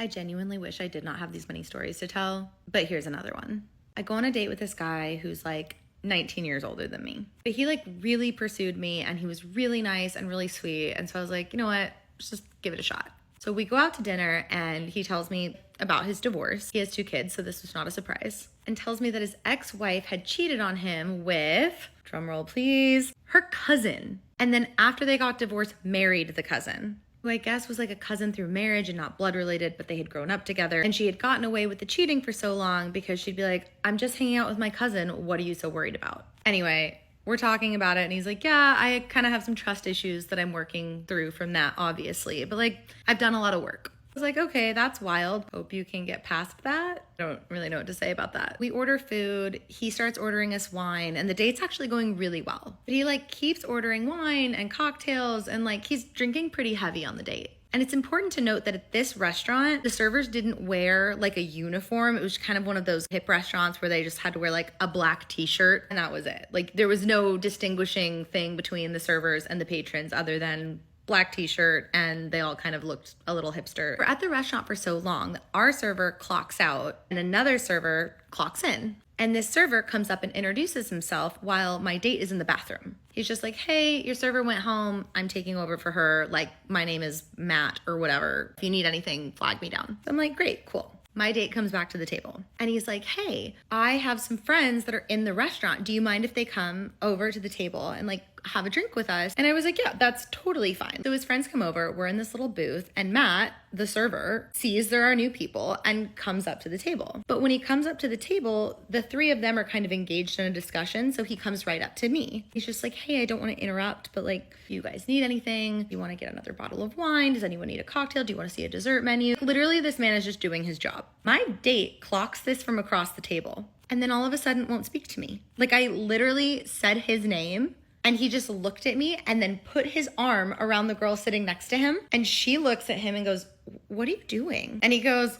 I genuinely wish I did not have these many stories to tell, but here's another one. I go on a date with this guy who's like 19 years older than me, but he like really pursued me and he was really nice and really sweet. And so I was like, you know what, let's just give it a shot. So we go out to dinner and he tells me about his divorce. He has 2 kids, so this was not a surprise. And tells me that his ex-wife had cheated on him with, drumroll please, her cousin. And then after they got divorced, married the cousin, who I guess was like a cousin through marriage and not blood related, but they had grown up together. And she had gotten away with the cheating for so long because she'd be like, I'm just hanging out with my cousin. What are you so worried about? Anyway, we're talking about it and he's like, yeah, I kind of have some trust issues that I'm working through from that, obviously. But like, I've done a lot of work. I was like, okay, that's wild. Hope you can get past that. I don't really know what to say about that. We order food. He starts ordering us wine and the date's actually going really well. But he like keeps ordering wine and cocktails and like he's drinking pretty heavy on the date. And it's important to note that at this restaurant, the servers didn't wear like a uniform. It was kind of one of those hip restaurants where they just had to wear like a black t-shirt and that was it. Like there was no distinguishing thing between the servers and the patrons other than black t-shirt, and they all kind of looked a little hipster. We're at the restaurant for so long that our server clocks out and another server clocks in. And this server comes up and introduces himself while my date is in the bathroom. He's just like, hey, your server went home. I'm taking over for her. Like, my name is Matt or whatever. If you need anything, flag me down. So I'm like, great, cool. My date comes back to the table and he's like, hey, I have some friends that are in the restaurant. Do you mind if they come over to the table and like have a drink with us? And I was like, yeah, that's totally fine. So his friends come over, we're in this little booth and Matt, the server, sees there are new people and comes up to the table. But when he comes up to the table, the 3 of them are kind of engaged in a discussion. So he comes right up to me. He's just like, hey, I don't want to interrupt, but like, if you guys need anything, you want to get another bottle of wine? Does anyone need a cocktail? Do you want to see a dessert menu? Literally, this man is just doing his job. My date clocks this from across the table and then all of a sudden won't speak to me. Like I literally said his name and he just looked at me and then put his arm around the girl sitting next to him. And she looks at him and goes, what are you doing? And he goes,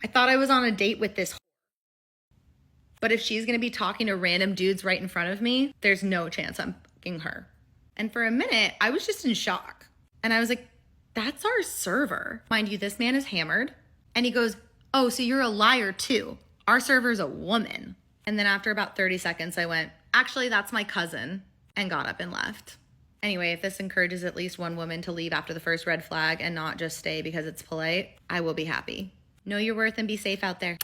I thought I was on a date with this whore. But if she's gonna be talking to random dudes right in front of me, there's no chance I'm fucking her. And for a minute, I was just in shock. And I was like, that's our server. Mind you, this man is hammered. And he goes, oh, so you're a liar too. Our server's a woman. And then after about 30 seconds, I went, actually, that's my cousin, and got up and left. Anyway, if this encourages at least one woman to leave after the first red flag and not just stay because it's polite, I will be happy. Know your worth and be safe out there.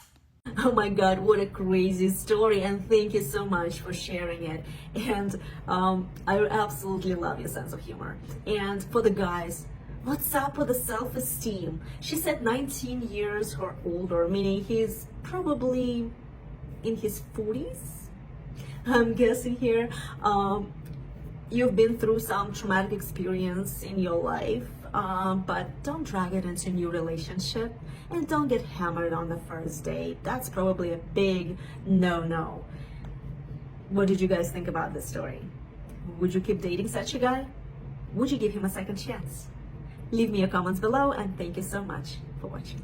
Oh my God, what a crazy story, and thank you so much for sharing it. And I absolutely love your sense of humor. And for the guys, what's up with the self-esteem? She said 19 years or older, meaning he's probably in his 40s, I'm guessing here. You've been through some traumatic experience in your life, but don't drag it into a new relationship and don't get hammered on the first date. That's probably a big no-no. What did you guys think about this story? Would you keep dating such a guy? Would you give him a second chance? Leave me your comments below, and thank you so much for watching.